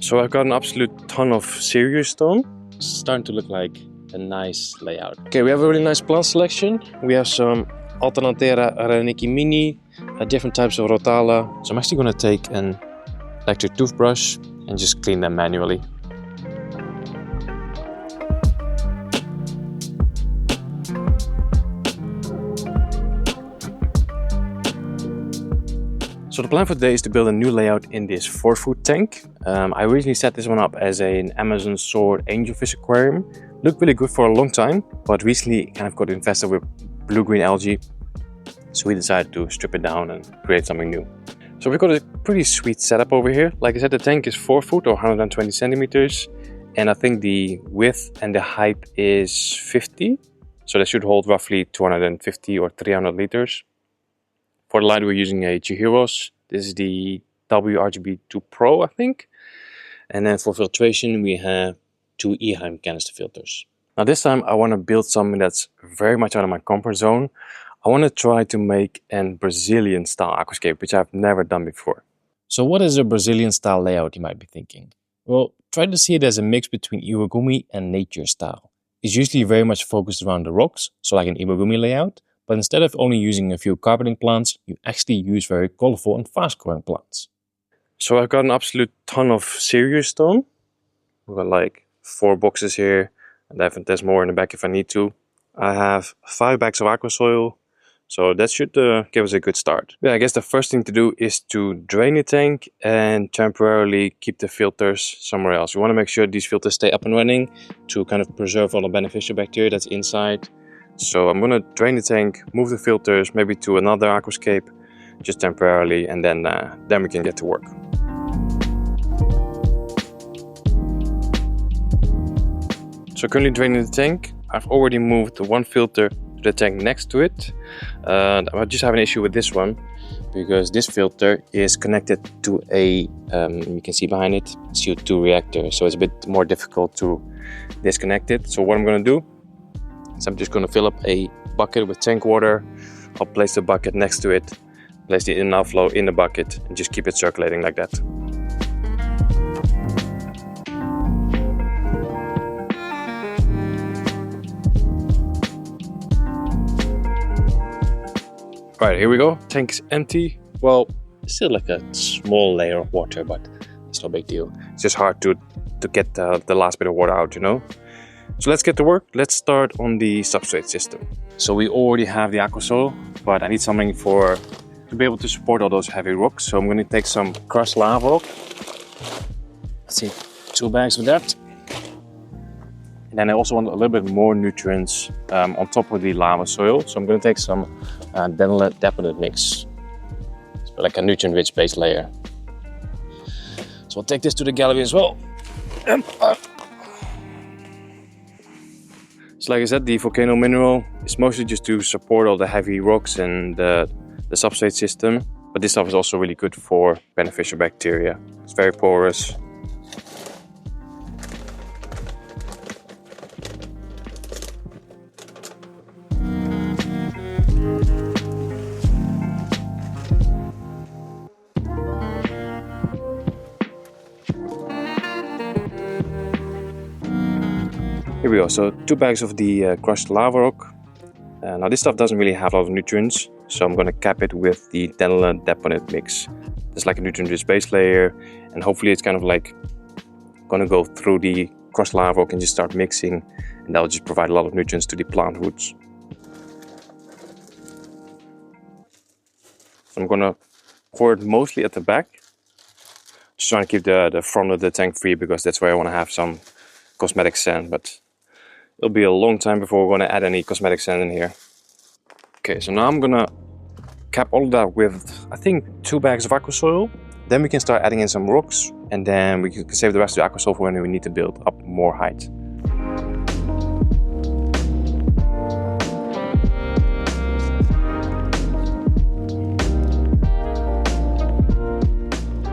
So I've got an absolute ton of serious stone. It's starting to look like a nice layout. Okay, we have a really nice plant selection. We have some Alternatera Araniki Mini, different types of Rotala. So I'm actually going to take an electric toothbrush and just clean them manually. So the plan for today is to build a new layout in this 4-foot tank. I originally set this one up as an Amazon Sword angelfish aquarium. Looked really good for a long time, but recently it kind of got infested with blue-green algae. So we decided to strip it down and create something new. So we've got a pretty sweet setup over here. Like I said, the tank is 4 foot or 120 centimeters. And I think the width and the height is 50. So that should hold roughly 250 or 300 liters. For the light, we're using a Chihiros. This is the WRGB2 Pro, I think. And then for filtration, we have 2 Eheim canister filters. Now this time, I want to build something that's very much out of my comfort zone. I want to try to make a Brazilian style aquascape, which I've never done before. So what is a Brazilian style layout, you might be thinking? Well, try to see it as a mix between Iwagumi and nature style. It's usually very much focused around the rocks, so like an Iwagumi layout. But instead of only using a few carpeting plants, you actually use very colorful and fast-growing plants. So I've got an absolute ton of serious stone. We've got like 4 boxes here, and there's more in the back if I need to. I have 5 bags of AQUASOIL, so that should give us a good start. Yeah, I guess the first thing to do is to drain the tank and temporarily keep the filters somewhere else. You want to make sure these filters stay up and running to kind of preserve all the beneficial bacteria that's inside. So I'm going to drain the tank, move the filters, maybe to another aquascape, just temporarily, and then we can get to work. So currently draining the tank. I've already moved the 1 filter to the tank next to it. I just have an issue with this one because this filter is connected to a, you can see behind it, CO2 reactor. So it's a bit more difficult to disconnect it. So what I'm going to do, so I'm just going to fill up a bucket with tank water. I'll place the bucket next to it, place the in and outflow in the bucket, and just keep it circulating like that. Alright, here we go. Tank is empty. Well, still like a small layer of water, but it's no big deal. It's just hard to get the last bit of water out, you know. So let's get to work. Let's start on the substrate system. So we already have the AQUASOIL, but I need something to be able to support all those heavy rocks. So I'm going to take some crushed lava rock. Let's see, 2 bags of that. And then I also want a little bit more nutrients on top of the lava soil. So I'm going to take some deponent mix. So like a nutrient-rich base layer. So I'll take this to the gallery as well. So like I said, the volcano mineral is mostly just to support all the heavy rocks and the substrate system. But this stuff is also really good for beneficial bacteria. It's very porous. Here we go, so 2 bags of the crushed lava rock. Now this stuff doesn't really have a lot of nutrients, so I'm going to cap it with the deponent mix. It's like a nutrient-rich base layer, and hopefully it's kind of like going to go through the crushed lava rock and just start mixing, and that'll just provide a lot of nutrients to the plant roots. So I'm going to pour it mostly at the back, just trying to keep the front of the tank free because that's where I want to have some cosmetic sand, but it'll be a long time before we're going to add any cosmetic sand in here. Okay, so now I'm going to cap all of that with, I think, 2 bags of AQUASOIL. Then we can start adding in some rocks, and then we can save the rest of the AQUASOIL for when we need to build up more height.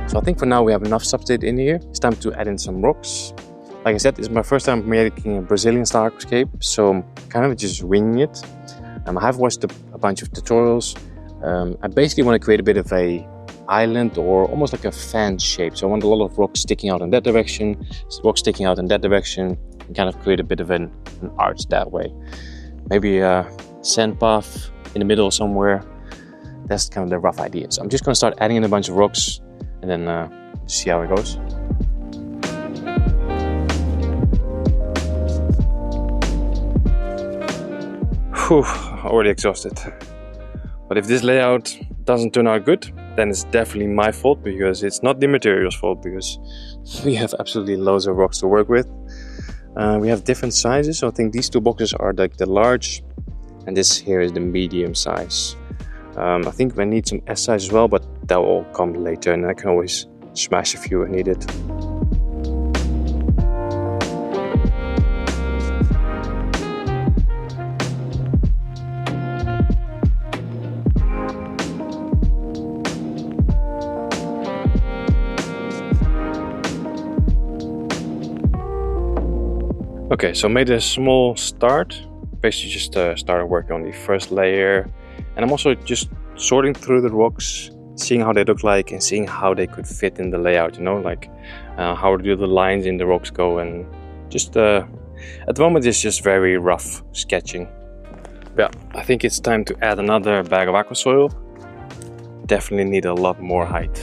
So I think for now we have enough substrate in here. It's time to add in some rocks. Like I said, this is my first time making a Brazilian style aquascape, so I'm kind of just winging it. I have watched a bunch of tutorials. I basically want to create a bit of a island or almost like a fan shape. So I want a lot of rocks sticking out in that direction, rocks sticking out in that direction, and kind of create a bit of an arch that way. Maybe a sand path in the middle somewhere. That's kind of the rough idea. So I'm just going to start adding in a bunch of rocks and then see how it goes. Whew, already exhausted. But if this layout doesn't turn out good, then it's definitely my fault, because it's not the material's fault, because we have absolutely loads of rocks to work with. We have different sizes, so I think these two boxes are like the large, and this here is the medium size. I think we need some S size as well, but that will all come later, and I can always smash a few if needed. Okay, so I made a small start. Basically just started working on the first layer, and I'm also just sorting through the rocks, seeing how they look like and seeing how they could fit in the layout, you know, like how do the lines in the rocks go, and just at the moment it's just very rough sketching. Yeah, I think it's time to add another bag of AQUASOIL. Definitely need a lot more height.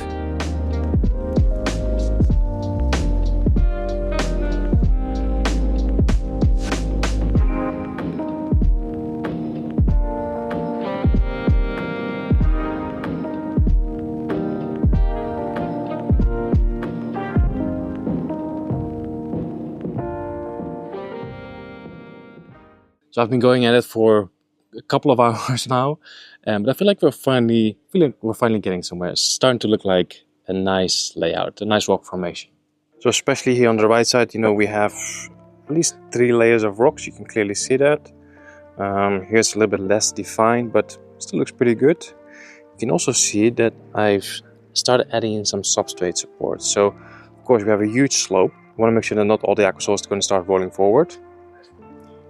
So I've been going at it for a couple of hours now, but I feel like we're finally getting somewhere. It's starting to look like a nice layout, a nice rock formation. So especially here on the right side, you know, we have at least 3 layers of rocks. You can clearly see that. Here's a little bit less defined, but still looks pretty good. You can also see that I've started adding in some substrate support. So of course we have a huge slope. We want to make sure that not all the AQUASOIL is going to start rolling forward.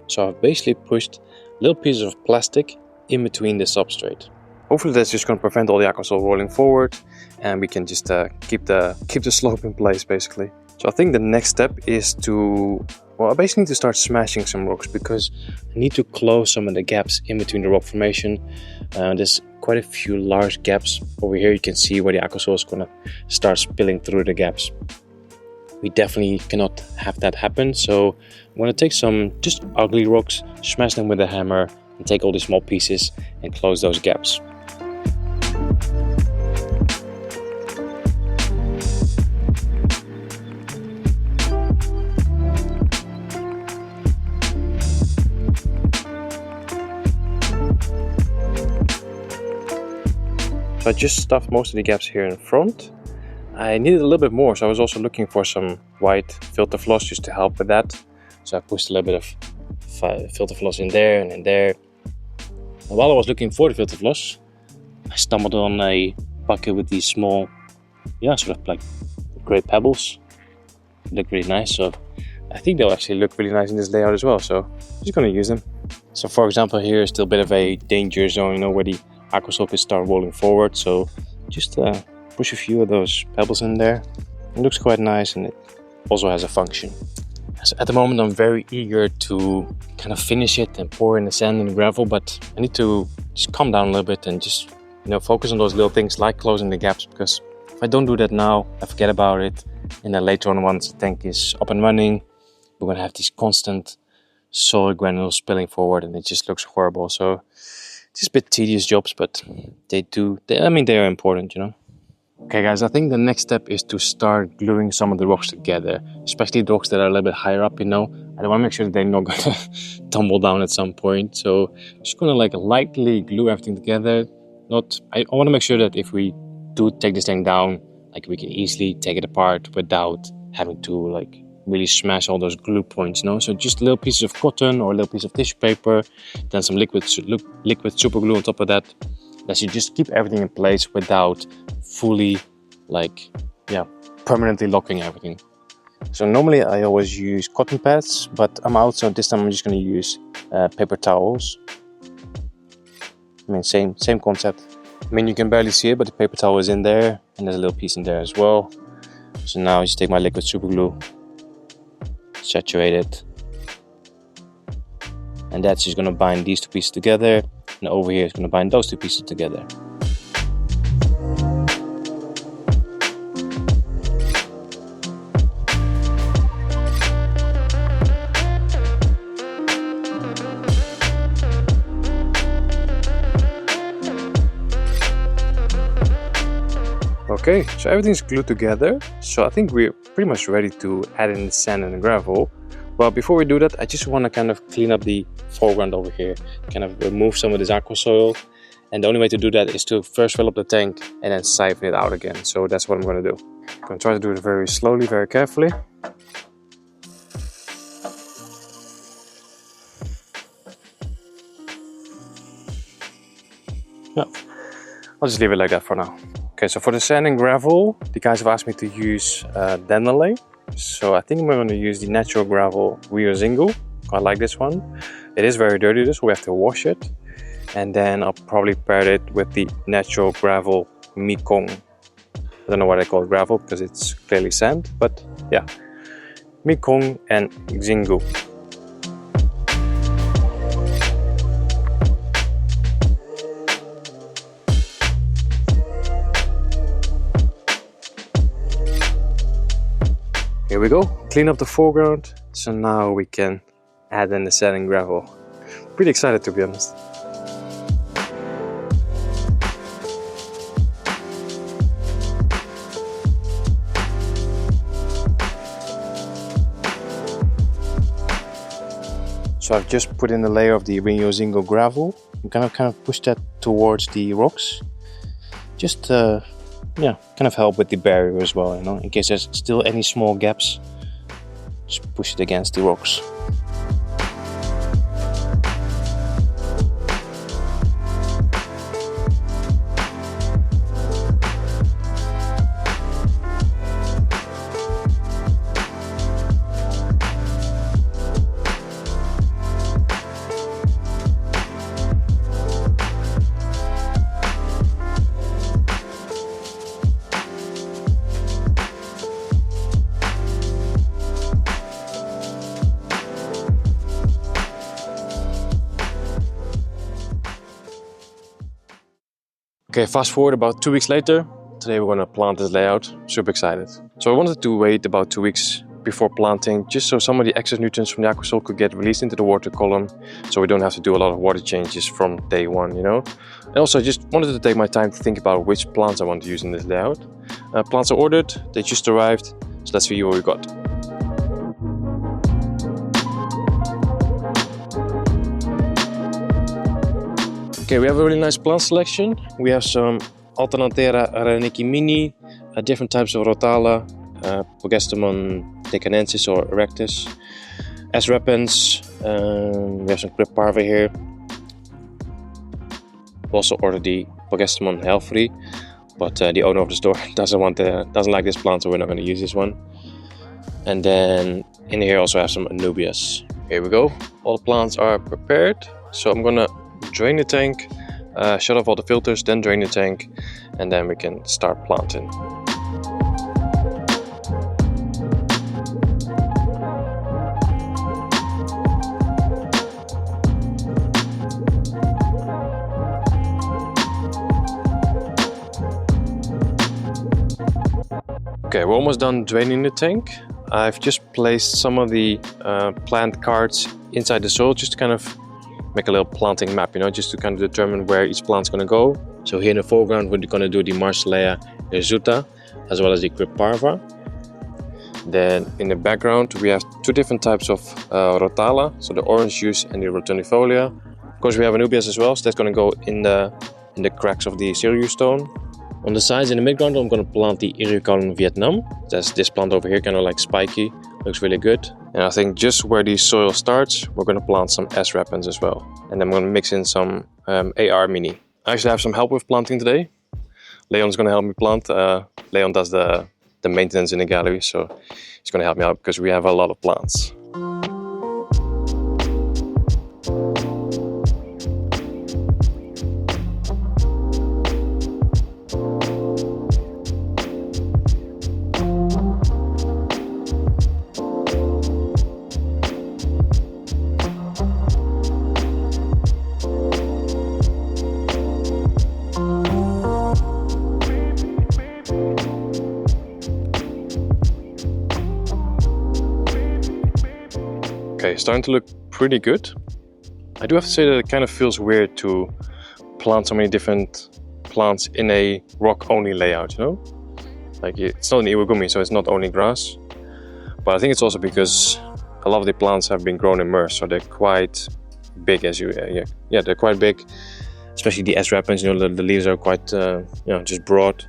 So I've basically pushed little pieces of plastic in between the substrate. Hopefully that's just going to prevent all the AQUASOIL rolling forward, and we can just keep the slope in place basically. So I think the next step is to, well, I basically need to start smashing some rocks, because I need to close some of the gaps in between the rock formation. There's quite a few large gaps over here. You can see where the AQUASOIL is going to start spilling through the gaps. We definitely cannot have that happen, so I'm going to take some just ugly rocks, smash them with a hammer, and take all these small pieces and close those gaps. So I just stuffed most of the gaps here in front. I needed a little bit more, so I was also looking for some white filter floss just to help with that. So I pushed a little bit of filter floss in there and in there. And while I was looking for the filter floss, I stumbled on a bucket with these small, sort of like gray pebbles. They look really nice, so I think they'll actually look really nice in this layout as well. So I'm just going to use them. So for example, here is still a bit of a danger zone, you know, where the AQUASOIL could start rolling forward. So just push a few of those pebbles in there. It looks quite nice, and it also has a function. So at the moment I'm very eager to kind of finish it and pour in the sand and the gravel, but I need to just calm down a little bit and just, you know, focus on those little things like closing the gaps, because if I don't do that now, I forget about it, and then later on, once the tank is up and running, we're going to have these constant soil granules spilling forward, and it just looks horrible. So it's just a bit tedious jobs, but they are important, you know. Okay guys, I think the next step is to start gluing some of the rocks together, especially the rocks that are a little bit higher up, you know. I want to make sure that they're not going to tumble down at some point. So I'm just going to like lightly glue everything together. I want to make sure that if we do take this thing down, like we can easily take it apart without having to like really smash all those glue points, you know. So just little pieces of cotton or a little piece of tissue paper, then some liquid super glue on top of that. That should just keep everything in place without fully permanently locking everything. So normally I always use cotton pads, but I'm out, so this time I'm just going to use paper towels. I mean, same concept. I mean, you can barely see it, but the paper towel is in there, and there's a little piece in there as well. So now I just take my liquid super glue, saturate it, and that's just gonna bind these two pieces together, and over here is gonna bind those two pieces together. Okay, so everything's glued together, so I think we're pretty much ready to add in the sand and the gravel. But before we do that, I just want to kind of clean up the foreground over here, kind of remove some of this aqua soil. And the only way to do that is to first fill up the tank and then siphon it out again. So that's what I'm going to do. I'm going to try to do it very slowly, very carefully. Yeah, I'll just leave it like that for now. Okay, so for the sand and gravel, the guys have asked me to use Dandelion. So I think I'm going to use the natural gravel Rio Zingo. I like this one. It is very dirty, so we have to wash it. And then I'll probably pair it with the natural gravel Mekong. I don't know why they call it gravel because it's clearly sand, but yeah. Mekong and Zingo. Here we go, clean up the foreground, so now we can add in the sand and gravel. Pretty excited, to be honest. So I've just put in a layer of the Rio Zingo gravel. I'm kind of push that towards the rocks. Just yeah, kind of help with the barrier as well, you know, in case there's still any small gaps, just push it against the rocks. Okay, fast forward about 2 weeks later. Today we're gonna plant this layout. Super excited. So I wanted to wait about 2 weeks before planting, just so some of the excess nutrients from the AQUASOIL could get released into the water column, so we don't have to do a lot of water changes from day one, you know. And also I just wanted to take my time to think about which plants I want to use in this layout. Plants are ordered, they just arrived, so let's see what we got. Okay, we have a really nice plant selection. We have some Alternatera Araniki Mini, different types of Rotala, Pogestemon deccanensis or erectus, S. repens, we have some Crypt Parva here. We also ordered the Pogestemon Helfrey, but the owner of the store doesn't like this plant, so we're not going to use this one. And then in here also have some Anubias. Here we go. All the plants are prepared, so I'm gonna drain the tank, shut off all the filters, then drain the tank, and then we can start planting. Okay, we're almost done draining the tank. I've just placed some of the plant cards inside the soil just to kind of make a little planting map, you know, just to kind of determine where each plant's going to go. So here in the foreground we're going to do the Marcellea hirsuta as well as the Crypt Parva. Then in the background we have two different types of Rotala, so the orange juice and the Rotundifolia. Of course we have Anubias as well, so that's going to go in the cracks of the Sirius stone. On the sides in the midground I'm going to plant the Eriucaulon Vietnam. That's this plant over here, kind of like spiky, looks really good. And I think just where the soil starts, we're going to plant some S. repens as well. And then I'm going to mix in some AR Mini. I actually have some help with planting today. Leon's going to help me plant. Leon does the maintenance in the gallery, so he's going to help me out because we have a lot of plants. Okay, starting to look pretty good. I do have to say that it kind of feels weird to plant so many different plants in a rock-only layout, you know? Like, it's not an iwagumi, so it's not only grass. But I think it's also because a lot of the plants have been grown immersed, so they're quite big, as you, yeah, they're quite big. Especially the S-repens, you know, the leaves are quite, you know, just broad.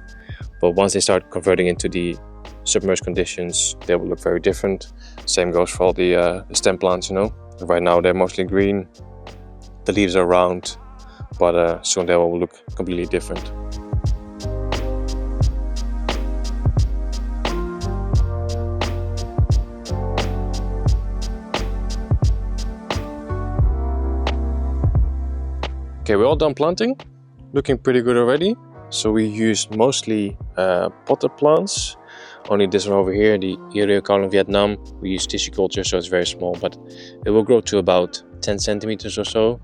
But once they start converting into the submerged conditions, they will look very different. Same goes for all the stem plants, you know. Right now they're mostly green, the leaves are round, but soon they will look completely different. Okay, we're all done planting, looking pretty good already. So we used mostly potted plants. Only this one over here, the Iriocalum Vietnam, we use tissue culture, so it's very small, but it will grow to about 10 centimeters or so.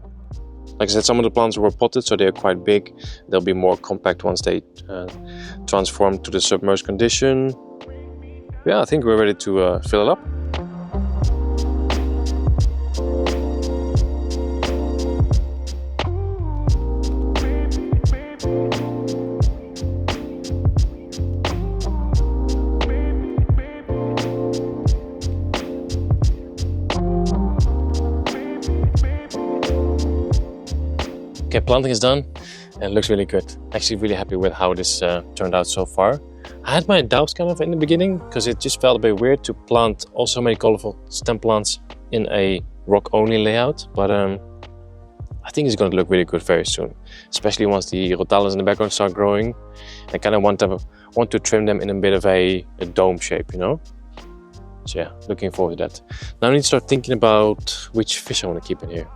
Like I said, some of the plants were potted, so they're quite big. They'll be more compact once they transform to the submerged condition. Yeah, I think we're ready to fill it up. Okay, planting is done and it looks really good. Actually really happy with how this turned out so far. I had my doubts kind of in the beginning because it just felt a bit weird to plant so many colorful stem plants in a rock-only layout, but I think it's going to look really good very soon, especially once the rotales in the background start growing. I kind of want to trim them in a bit of a dome shape, you know? So yeah, looking forward to that. Now I need to start thinking about which fish I want to keep in here.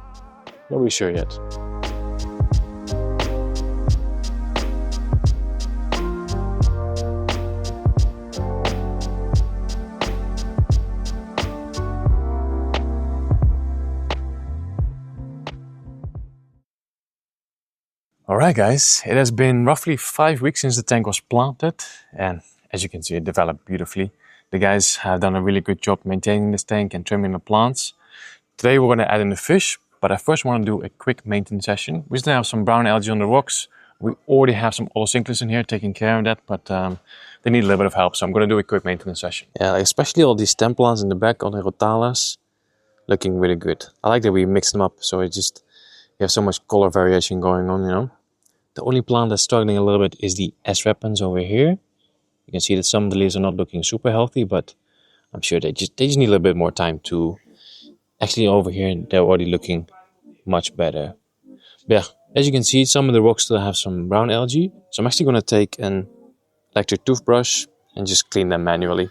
Not really sure yet. Alright guys, it has been roughly 5 weeks since the tank was planted, and as you can see it developed beautifully. The guys have done a really good job maintaining this tank and trimming the plants. Today we're going to add in the fish, but I first want to do a quick maintenance session. We still have some brown algae on the rocks. We already have some Olocinclus in here taking care of that, but they need a little bit of help, so I'm going to do a quick maintenance session. Yeah, especially all these stem plants in the back, all the rotales, looking really good. I like that we mix them up, so it just, you have so much color variation going on, you know. The only plant that's struggling a little bit is the S-repens over here. You can see that some of the leaves are not looking super healthy, but I'm sure they just need a little bit more time to... Actually over here, they're already looking much better. But yeah, as you can see, some of the rocks still have some brown algae. So I'm actually going to take an electric toothbrush and just clean them manually.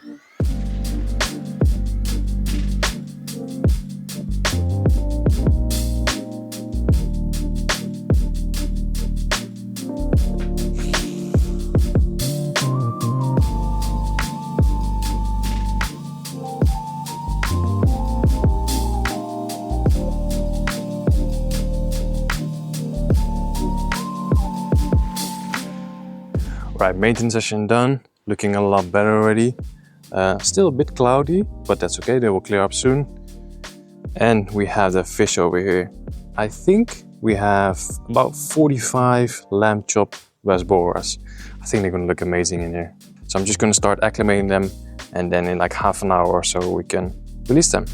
Right, maintenance session done, looking a lot better already. Still a bit cloudy, but that's okay, they will clear up soon. And we have the fish over here. I think we have about 45 lamb chop West Boras. I think they're gonna look amazing in here. So I'm just gonna start acclimating them, and then in like half an hour or so we can release them.